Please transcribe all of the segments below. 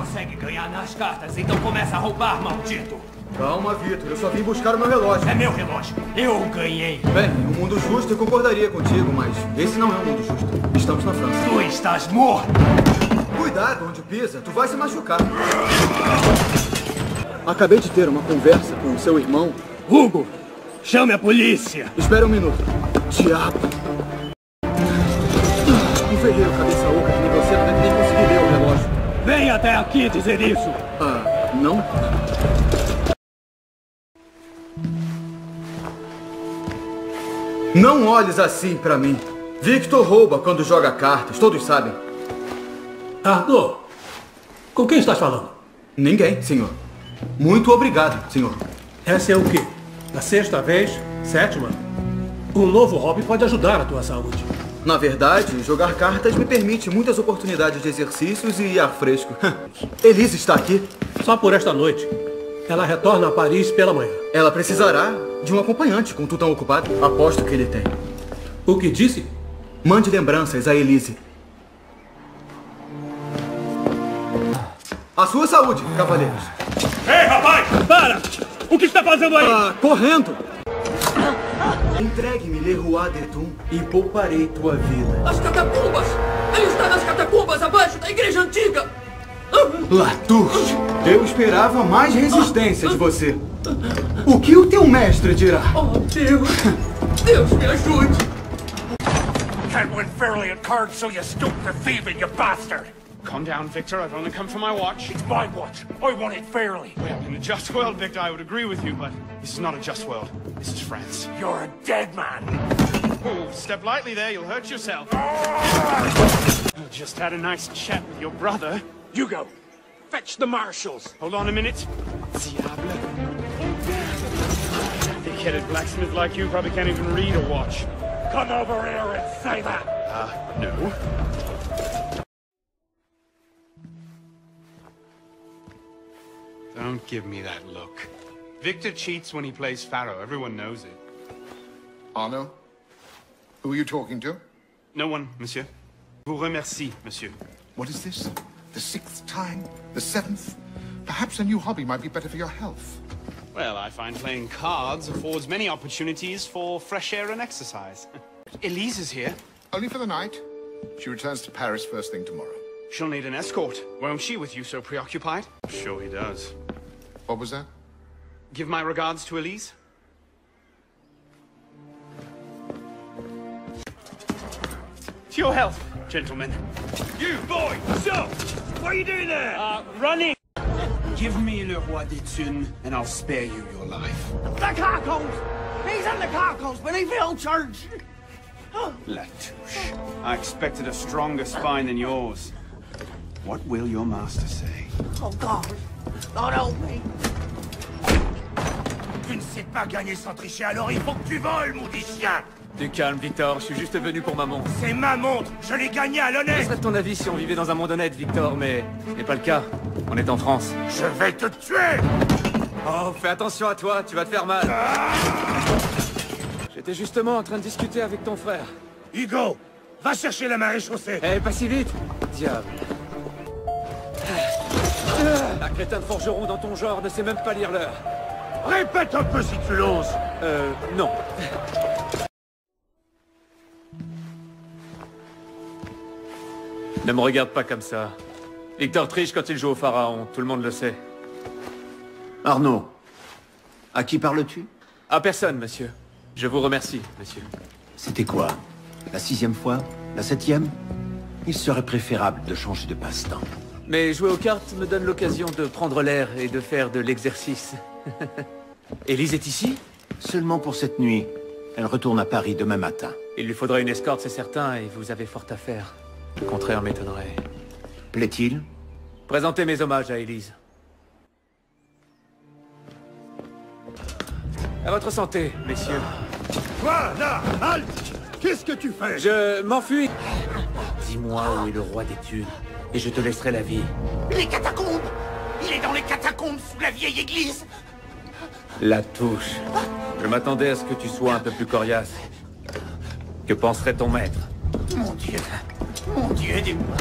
consegue ganhar nas cartas, então começa a roubar, maldito. Calma, Vitor. Eu só vim buscar o meu relógio. É meu relógio. Eu ganhei. Bem, um mundo justo eu concordaria contigo, mas esse não é um mundo justo. Estamos na França. Tu estás morto. Cuidado onde pisa, tu vai se machucar. Acabei de ter uma conversa com o seu irmão. Hugo, chame a polícia. Espera um minuto. Diabo. Um ferreiro cabeça oca que nem você não deve nem conseguir ler o relógio. Vem até aqui dizer isso. Ah, não? Não olhes assim pra mim. Victor rouba quando joga cartas, todos sabem. Arnaud, com quem estás falando? Ninguém, senhor. Muito obrigado, senhor. Essa é o quê? A sexta vez? Sétima? Um novo hobby pode ajudar a tua saúde. Na verdade, jogar cartas me permite muitas oportunidades de exercícios e ar fresco. Elise está aqui. Só por esta noite. Ela retorna a Paris pela manhã. Ela precisará de um acompanhante com tu tão ocupado. Aposto que ele tem. O que disse? Mande lembranças a Elise. A sua saúde, cavaleiros. Ei, rapaz! Para! O que está fazendo aí? Ah, correndo! Entregue-me Le Roi de Thun e pouparei tua vida. As catacumbas! Ele está nas catacumbas abaixo da igreja antiga! Latouche, eu esperava mais resistência de você. O que o teu mestre dirá? Oh, Deus! Deus me ajude! Can't win fairly at cards, so you stoop to thieving, you bastard! Calm down, Victor. I've only come for my watch. It's my watch. I want it fairly. Well, in a just world, Victor, I would agree with you, but this is not a just world. This is France. You're a dead man. Oh, step lightly there. You'll hurt yourself. I just had a nice chat with your brother. Hugo, fetch the marshals. Hold on a minute. Diable. Thick-headed blacksmith like you probably can't even read a watch. Come over here and say that. No. Don't give me that look. Victor cheats when he plays Pharaoh. Everyone knows it. Arnaud? Who are you talking to? No one, monsieur. Vous remercie, monsieur. What is this? The 6th time? The 7th? Perhaps a new hobby might be better for your health. Well, I find playing cards affords many opportunities for fresh air and exercise. Elise is here. Only for the night. She returns to Paris first thing tomorrow. She'll need an escort. Won't she, with you so preoccupied? Sure he does. What was that? Give my regards to Elise. To your health, gentlemen. You, boy! Stop! What are you doing there? Running! Give me Le Roi des Thunes, and I'll spare you your life. The carcos! He's in the carcos beneath the old church! Latouche, I expected a stronger spine than yours. What will your master say? Oh, God! Lord help me! Tu ne sais pas gagner sans tricher, alors il faut que tu voles, maudit chien! Du calme, Victor, je suis juste venu pour ma montre. C'est ma montre! Je l'ai gagnée à Ce l'honnête! serait de ton avis si on vivait dans un monde honnête, Victor, mais ce n'est pas le cas. On est en France. Je vais te tuer! Oh, fais attention à toi, tu vas te faire mal. J'étais justement en train de discuter avec ton frère. Hugo, va chercher la marée chaussée! Eh, pas si vite! Diable. Un crétin de forgeron dans ton genre ne sait même pas lire l'heure. Répète un peu si tu l'oses! Non. Ne me regarde pas comme ça. Victor triche quand il joue au pharaon, tout le monde le sait. Arnaud, à qui parles-tu? À personne, monsieur. Je vous remercie, monsieur. C'était quoi? La 6e fois? La 7e? Il serait préférable de changer de passe-temps. Mais jouer aux cartes me donne l'occasion de prendre l'air et de faire de l'exercice. Élise est ici? Seulement pour cette nuit. Elle retourne à Paris demain matin. Il lui faudra une escorte, c'est certain, et vous avez fort à faire. Le contraire m'étonnerait. Plaît-il? Présentez mes hommages à Élise. À votre santé, messieurs. Quoi, là? Halte! Qu'est-ce que tu fais? Je m'enfuis. Dis-moi où est le roi des thunes, et je te laisserai la vie. Les catacombes! Il est dans les catacombes sous la vieille église! Latouche. Je m'attendais à ce que tu sois un peu plus coriace. Que penserait ton maître? Mon Dieu, aidez-moi.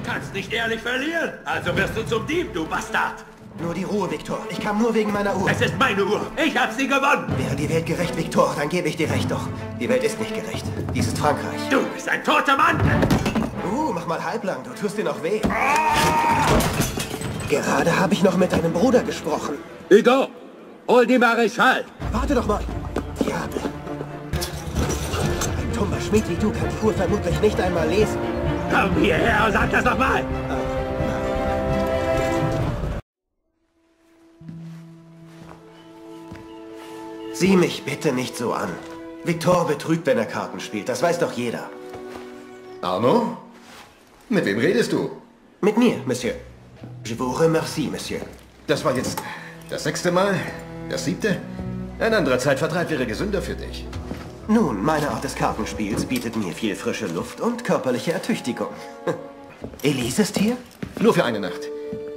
kannst nicht ehrlich verlieren. Also wirst du zum Dieb, du Bastard. Nur die Ruhe, Viktor. Ich kam nur wegen meiner Uhr. Es ist meine Uhr. Ich hab sie gewonnen. Wäre die Welt gerecht, Viktor, dann gebe ich dir recht. Doch die Welt ist nicht gerecht. Dies ist Frankreich. Du bist ein toter Mann. Mach mal halblang. Du tust dir noch weh. Gerade habe ich noch mit deinem Bruder gesprochen. Hugo, hol die Maréchal. Warte doch mal. Diable. Ein dummer Schmied wie du kann die Uhr vermutlich nicht einmal lesen. Komm hierher und sag das noch mal. Sieh mich bitte nicht so an. Viktor betrügt, wenn er Karten spielt. Das weiß doch jeder. Arno? Mit wem redest du? Mit mir, Monsieur. Je vous remercie, Monsieur. Das war jetzt das 6. Mal? Das 7.? Ein anderer Zeitvertreib wäre gesünder für dich. Nun, meine Art des Kartenspiels bietet mir viel frische Luft und körperliche Ertüchtigung. Elise ist hier? Nur für eine Nacht.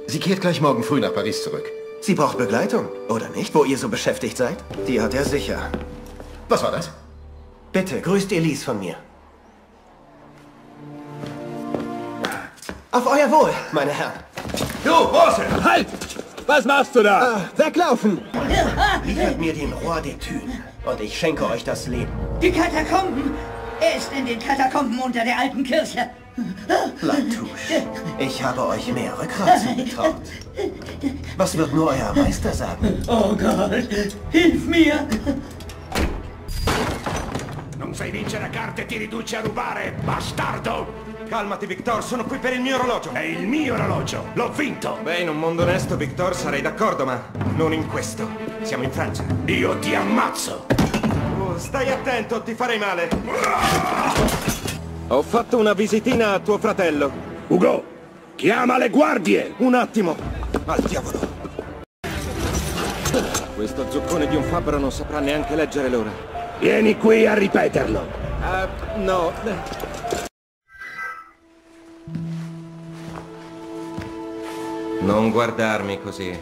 Sie kehrt gleich morgen früh nach Paris zurück. Sie braucht Begleitung, oder nicht, wo ihr so beschäftigt seid? Die hat er sicher. Was war das? Bitte, grüßt Elise von mir. Auf euer Wohl, meine Herren. Du, Bursche! Halt! Was machst du da? Weglaufen! Liefert mir den Roi des Thunes und ich schenke euch das Leben. Die Katakomben! Er ist in den Katakomben unter der alten Kirche. Latouche, ich habe euch mehr Rückgrat zugetraut. Was wird nur euer Meister sagen? Oh Gott, hilf mir! Non sai vincere carte e ti riduci a rubare, bastardo! Calmati, Victor, sono qui per il mio orologio. È il mio orologio, l'ho vinto! Beh, in un mondo onesto, Victor, sarei d'accordo, ma non in questo. Siamo in Francia. Io ti ammazzo! Oh, stai attento, ti farei male. Ho fatto una visitina a tuo fratello. Ugo, chiama le guardie! Un attimo. Al diavolo. Questo zuccone di un fabbro non saprà neanche leggere l'ora. Vieni qui a ripeterlo. No. Non guardarmi così.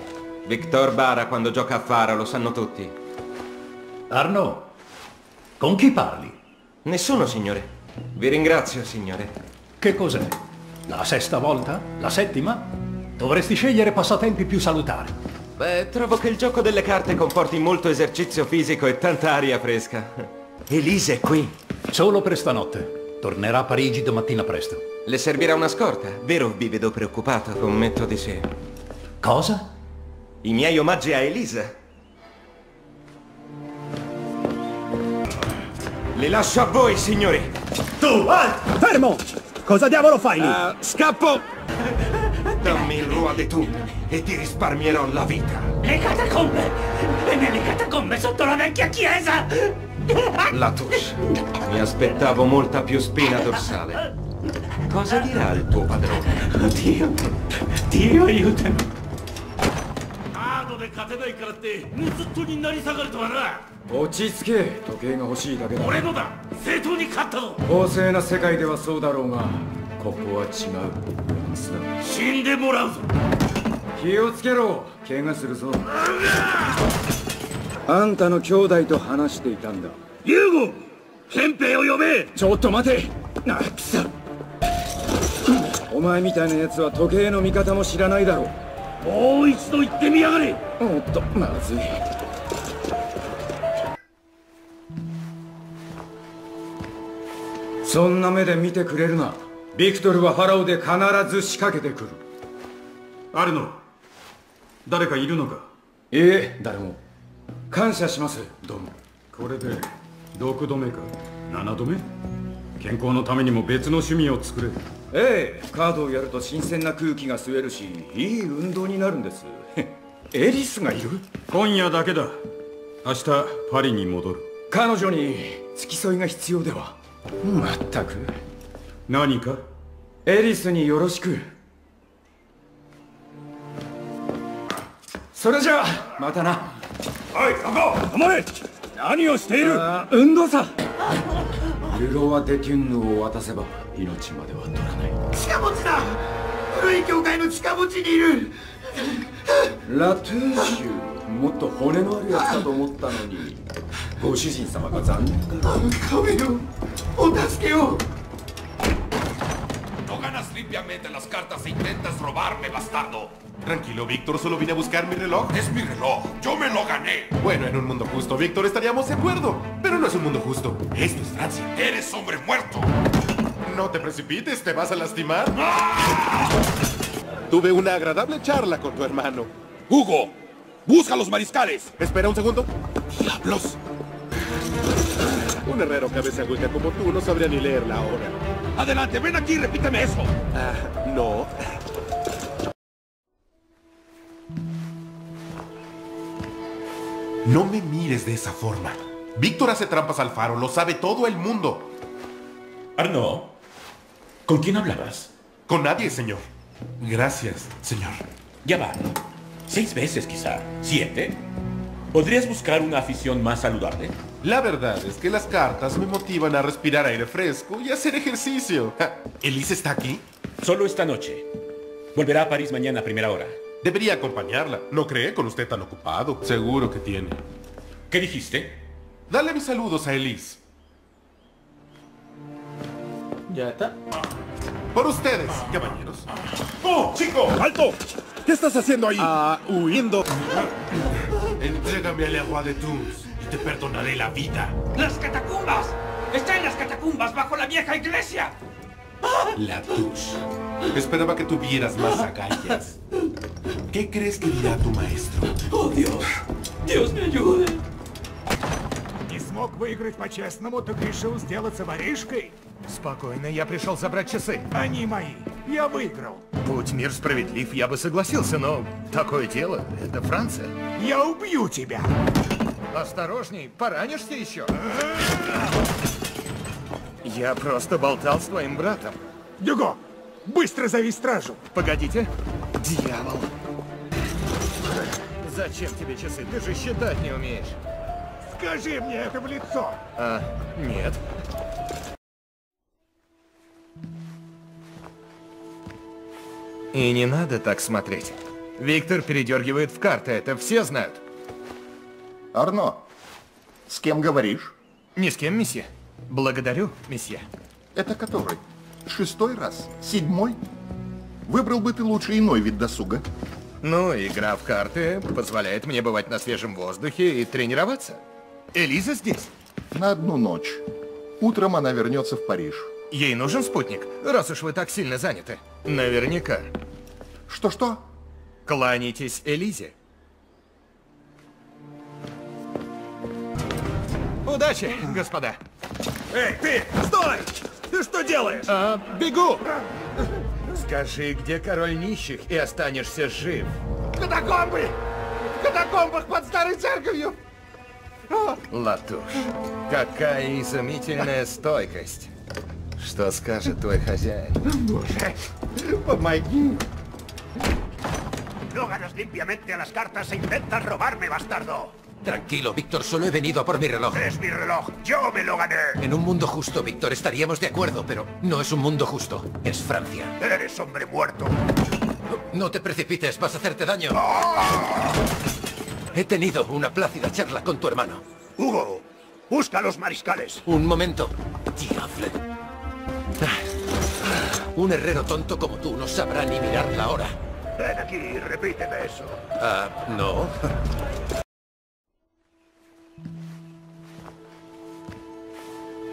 Victor bara quando gioca a faro, lo sanno tutti. Arno, con chi parli? Nessuno, signore. Vi ringrazio, signore. Che cos'è? La 6ª volta? La 7ª? Dovresti scegliere passatempi più salutari. Beh, trovo che il gioco delle carte comporti molto esercizio fisico e tanta aria fresca. Elise è qui. Solo per stanotte. Tornerà a Parigi domattina presto. Le servirà una scorta? Vero vi vedo preoccupato? Commetto di sì. Cosa? I miei omaggi a Elisa. Li lascio a voi, signori. Tu, fermo! Cosa diavolo fai lì? Scappo! Dammi il Roi des Thunes e ti risparmierò la vita. Le catacombe! E nelle catacombe sotto la vecchia chiesa! Latouche, mi aspettavo molta più spina dorsale. Cosa dirà il tuo padrone? Dio aiutami! カードで勝てないからってずっとになり下がるとはな。落ち着け。時計が欲しいだけだ。俺のだ。正当に勝ったぞ。公正な世界ではそうだろうが、ここは違う。フランスだ。死んでもらうぞ。気をつけろ。怪我するぞ。あんたの兄弟と話していたんだ。ユーゴ、憲兵を呼べ。ちょっと待て。なくさ。お前みたいなやつは時計の見方も知らないだろう。もう一度言ってみやがれ。おっと、まずい。そんな目で見てくれるな。ビクトルはファラオで必ず仕掛けてくる。アルノ、誰かいるのか？いえ、誰も。感謝します、どうも。これで6度目か7度目？健康のためにも別の趣味を作れ。ええ、カードをやると新鮮な空気が吸えるし、いい運動になるんです。エリスがいる？今夜だけだ。明日パリに戻る。彼女に付き添いが必要では。まったく。何か？エリスによろしく。それじゃあまたな。おい、そこ！止まれ！何をしている？運動さ。ルロワ・デ・テュンヌを渡せば命までは取らない。地下墓地だ！古い教会の地下墓地にいる！ラトゥーシュ、もっと骨のあるやつかと思ったのに、ご主人様が残念だ。神よ、お助けを！ No ganas limpiamente las cartas e intentas robarme, bastardo. Tranquilo, Víctor, solo vine a buscar mi reloj. Es mi reloj, yo me lo gané. Bueno, en un mundo justo, Víctor, estaríamos de acuerdo. Pero no es un mundo justo. Esto es Francia. Eres hombre muerto. No te precipites, te vas a lastimar. Tuve una agradable charla con tu hermano. Hugo, busca a los mariscales. Espera un segundo. ¡Diablos! Un herrero cabeza hueca como tú no sabría ni leer la hora. Adelante, ven aquí y repíteme eso. No. No me mires de esa forma. Víctor hace trampas al faro, lo sabe todo el mundo. Arnaud, ¿con quién hablabas? Con nadie, señor. Gracias, señor. Ya va. 6 veces quizá. 7. ¿Podrías buscar una afición más saludable? La verdad es que las cartas me motivan a respirar aire fresco y hacer ejercicio. ¿Elise está aquí? Solo esta noche. Volverá a París mañana a primera hora. Debería acompañarla. ¿No cree con usted tan ocupado? Seguro que tiene. ¿Qué dijiste? Dale mis saludos a Elise. Ya está. Por ustedes, caballeros. ¡Oh, chico! ¡Alto! ¿Qué estás haciendo ahí? Huyendo. Entrégame al agua de Tours y te perdonaré la vida. ¡Las catacumbas! ¡Está en las catacumbas bajo la vieja iglesia! La Touche. Esperaba que tuvieras más agallas. ¿Qué crees que dirá tu maestro? ¡Oh, Dios! ¡Dios me ayude! Не смог выиграть по-честному, так решил сделаться воришкой? Спокойно, я пришел забрать часы. Они мои. Я выиграл. Будь мир справедлив, я бы согласился, но такое дело, это Франция. Я убью тебя! Осторожней, поранишься еще. Я просто болтал с твоим братом. Дюго, быстро зови стражу. Погодите. Дьявол. Зачем тебе часы? Ты же считать не умеешь. Скажи мне это в лицо. Нет. И не надо так смотреть. Виктор передергивает в карты, это все знают. Арно, с кем говоришь? Ни с кем, месье. Благодарю, месье. Это который? 6-й раз? 7-й? Выбрал бы ты лучше иной вид досуга. Ну, игра в карты позволяет мне бывать на свежем воздухе и тренироваться. Элиза здесь? На одну ночь. Утром она вернется в Париж. Ей нужен спутник, раз уж вы так сильно заняты. Наверняка. Что-что? Кланяйтесь Элизе. Удачи, господа. Эй, ты! Стой! Ты что делаешь? Бегу! Скажи, где король нищих, и останешься жив. Катакомбы! В катакомбах под старой церковью! Латуш, какая изумительная стойкость. Что скажет твой хозяин? Боже, помоги. No ganas limpiamente a las cartas e intentas robarme, bastardo. Tranquilo, Víctor, solo he venido a por mi reloj. Es mi reloj, yo me lo gané. En un mundo justo, Víctor, estaríamos de acuerdo, pero no es un mundo justo. Es Francia. Eres hombre muerto. No te precipites, vas a hacerte daño. He tenido una plácida charla con tu hermano. Hugo, busca a los mariscales. Un momento. Diable. Un herrero tonto como tú no sabrá ni mirar la hora. Ven aquí y repíteme eso. No.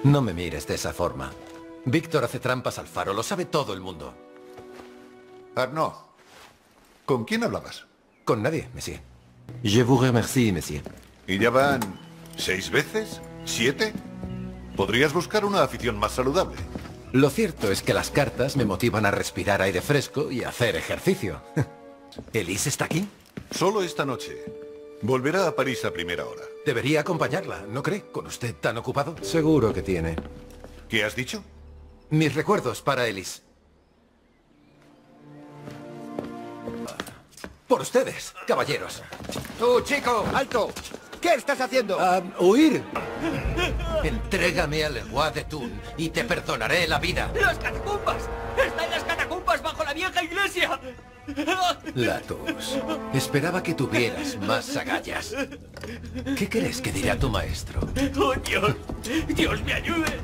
No me mires de esa forma. Víctor hace trampas al faro, lo sabe todo el mundo. Arnaud, ¿con quién hablabas? Con nadie, monsieur. Je vous remercie, monsieur. ¿Y ya van 6 veces? ¿7? Podrías buscar una afición más saludable. Lo cierto es que las cartas me motivan a respirar aire fresco y a hacer ejercicio. ¿Elise está aquí? Solo esta noche. Volverá a París a primera hora. Debería acompañarla, ¿no cree? Con usted tan ocupado. Seguro que tiene. ¿Qué has dicho? Mis recuerdos para Elise. Por ustedes, caballeros. ¡Tú, chico! ¡Alto! ¿Qué estás haciendo? ¡Huir! Entrégame al Roi de Thun y te perdonaré la vida. ¡Las catacumbas! ¡Está en las catacumbas bajo la vieja iglesia! Latos, esperaba que tuvieras más agallas. ¿Qué crees que dirá tu maestro? ¡Oh, Dios! ¡Dios me ayude!